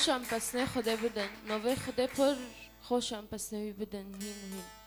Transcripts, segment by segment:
خوشم پس نه خدا بدن نوه خدا پر خوشم پس نوی بدن هین هین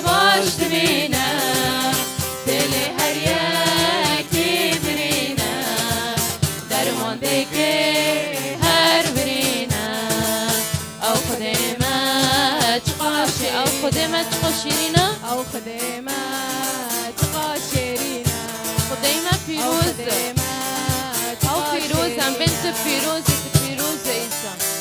باش دبینا دل هر یکی خدمت خوشیرینا او خدمت قاشرینا خدیمه پیروز او پیروزم بنت پیروز ایسا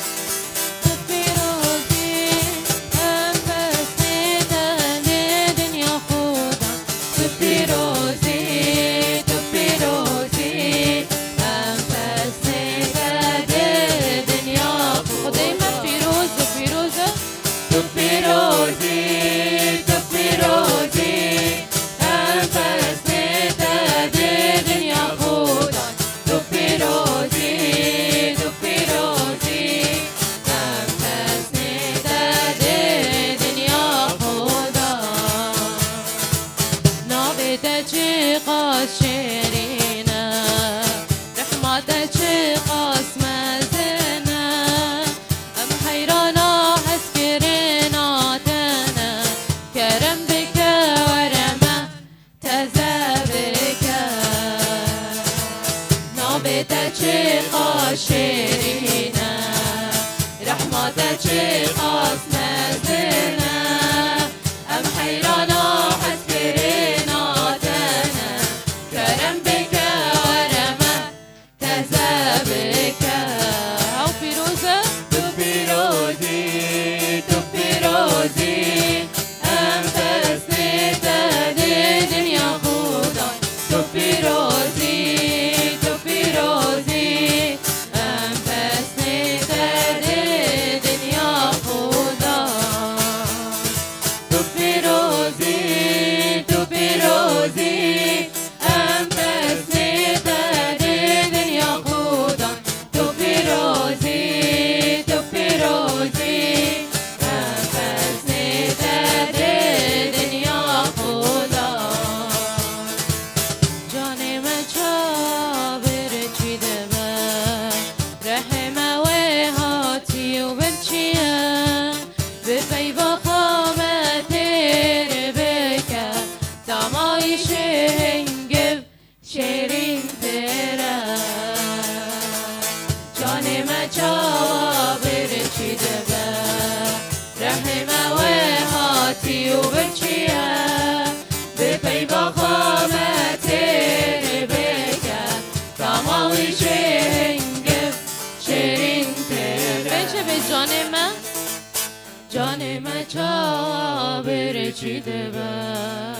چیده با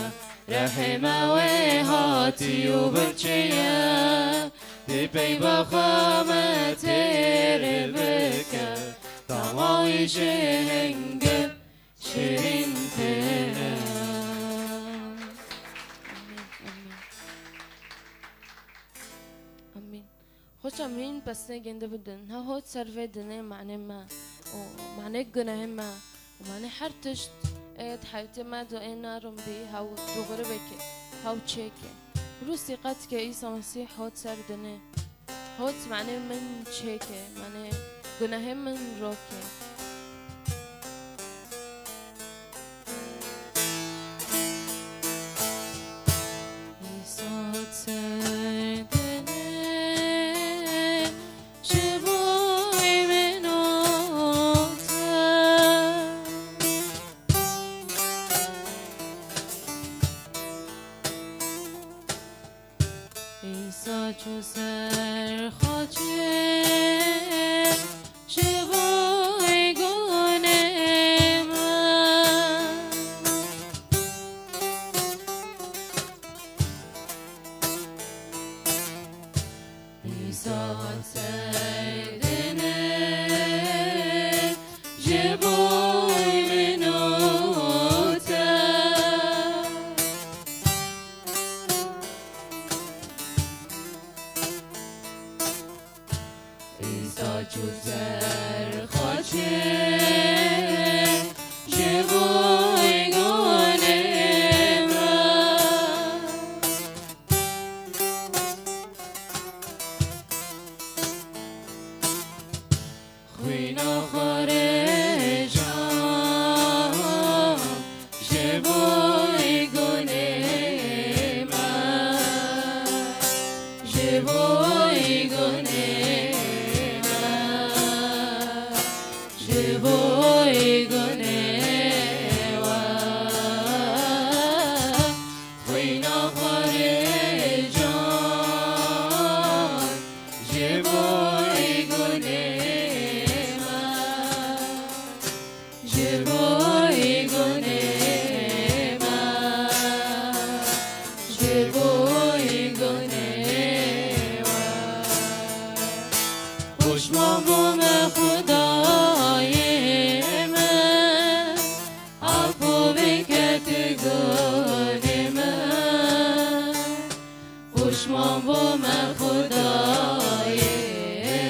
رحمه و هاتی و برچیه دی پی با خامت تیره بکر تمایش هنگم شیرین تیره امین خوش امین پس نگنده بدن ها هات سرفه دنه معنی ما معنی گناه ما ومعنی هر تشت ايد حياتي ما دو انا رمبي هاو دوغري بكي هاو تشيكي روسي قد كعيسى مسيح هوت سردني هوت معنى من تشيكي معنى گناه من روكي Voy پشمان بوم خدای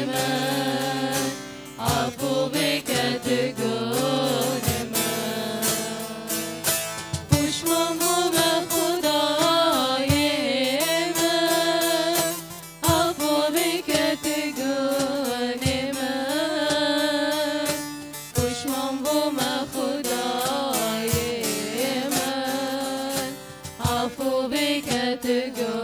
من عفو بکت گناه من پشمان بوم خدای من عفو بکت گناه من پشمان بوم خدای من عفو بکت گناه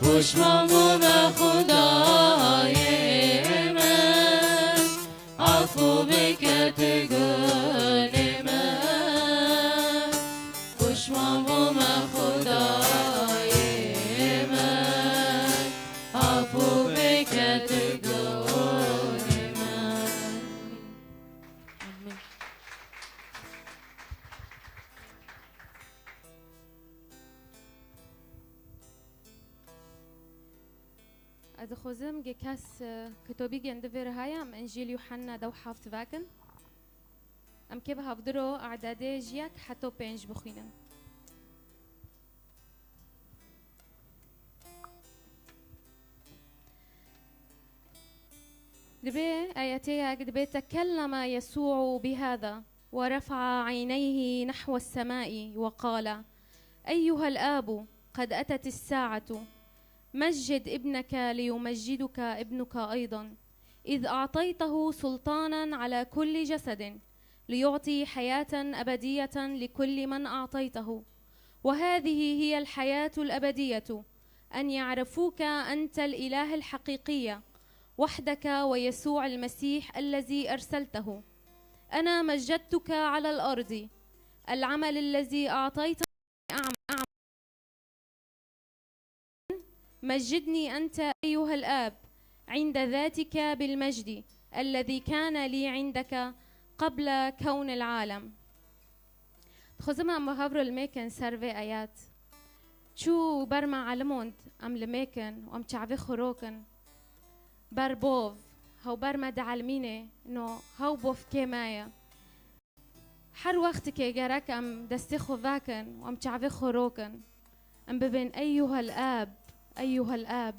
پشمان بوم خدای من عفو بکت گناه من پشمان بوم خدای من عفو بکت گناه من. از خوزم گکس کتابی گنده های ام انجیل یوحنا دو حافظ واکن ام که به هفدرو اعداده جیک حتی 5 بخوینم. دبي آياتي دبي تكلم يسوع بهذا ورفع عينيه نحو السماء وقال: أيها الآب قد أتت الساعة، مجد ابنك ليمجدك ابنك أيضا، إذ أعطيته سلطانا على كل جسد ليعطي حياة أبدية لكل من أعطيته، وهذه هي الحياة الأبدية، أن يعرفوك أنت الإله الحقيقي وحدك ويسوع المسيح الذي أرسلته. أنا مجدتك على الأرض، العمل الذي أعطيتني أعمل. مجدني أنت أيها الآب عند ذاتك بالمجد الذي كان لي عندك قبل كون العالم. خزما مهبرو الميكن سرفي آيات شو برما علموند أم لميكن وأم تعبي خروكن بر بوف هاو برما دعلميني إنه هاو بوف كيمايا حر وقت كي جارك أم دستخو فاكن وأم تعبي خروكن أم ببين أيها الآب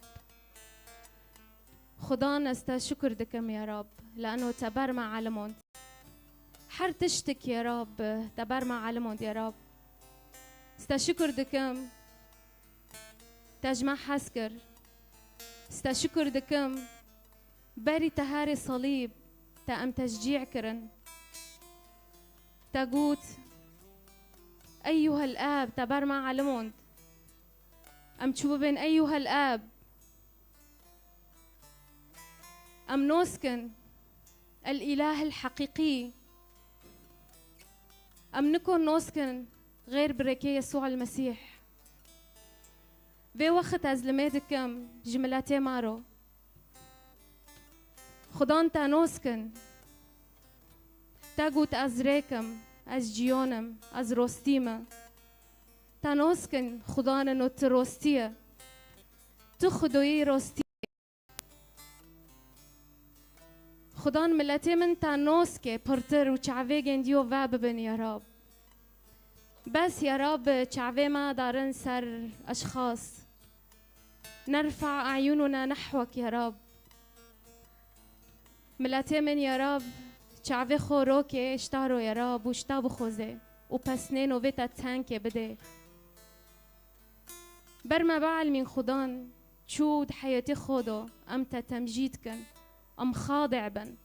خدانا استا شكر دكم يا رب لأنه تبرما علموند حر تشتك يا رب تبرما علموند يا رب استا شكر دكم تجمع حسكر استا شكر دكم باري تهاري صليب تا ام تشجيع كرن تاقوت أيها الآب تبرما علموند أم تشوف بين أيها الآب أم نوسكن الإله الحقيقي أم نكون نوسكن غير بركي يسوع المسيح في وقت أزلمتكم جملاتي مارو خدان تا نوسكن تاقوت أزريكم از جيونم از روستيمة تا نوسكن خدانا نو تروستيه تخدوي روستيه خدان ملتي من تا نوسكي برتر و چعوه گنديو واب بن يا رب بس يا رب چعوه ما دارن سر أشخاص نرفع أعيننا نحوك يا رب ملتي من يا رب چعوه خوروكي اشتارو يا رب وشتابو خوزه و پسنينو ويتا تانكي بده برما بعل من خدان چود حياتي خودو أمتا تمجيد كن أم خاضع بن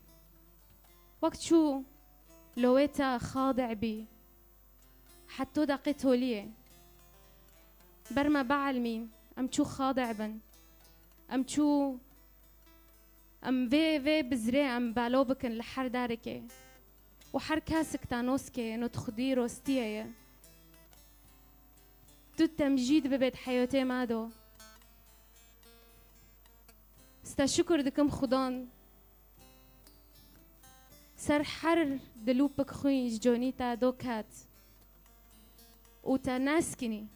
وقت شو لويتا خاضع بي حتى دقيتو ليه برما بعل مين أم شو خاضع بن أم شو أم في بزري أم بالو بكن لحر داركي وحر كاسك تانوسكي إنو تخدي روستيه تو تمجيد ببيت حياتي مادو استا شكر دكم خدان سر حر دلوبك خوين جوني تا دوكات وتناسكني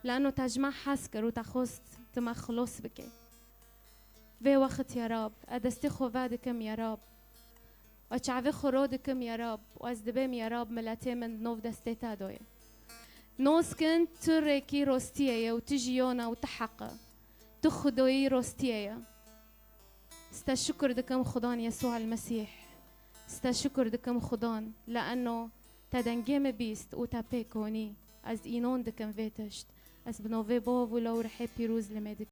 لأنه تجمع حسكر وتخوست تما خلص بكي في وقت يا رب أدستي خوفادكم يا رب وشعبي خرودكم يا رب وأزدبهم يا رب ملاتي من نوف دستي تادوي نوسكن تريكي روستيه وتجيونا وتحقق تخدوي روستيه استشكر دكم خدان يسوع المسيح استشكر دكم خدان لأنه تدنجم بيست وتابيكوني از اینون دکم ویتشت از بنوی باو ولو رحی پیروز لمدک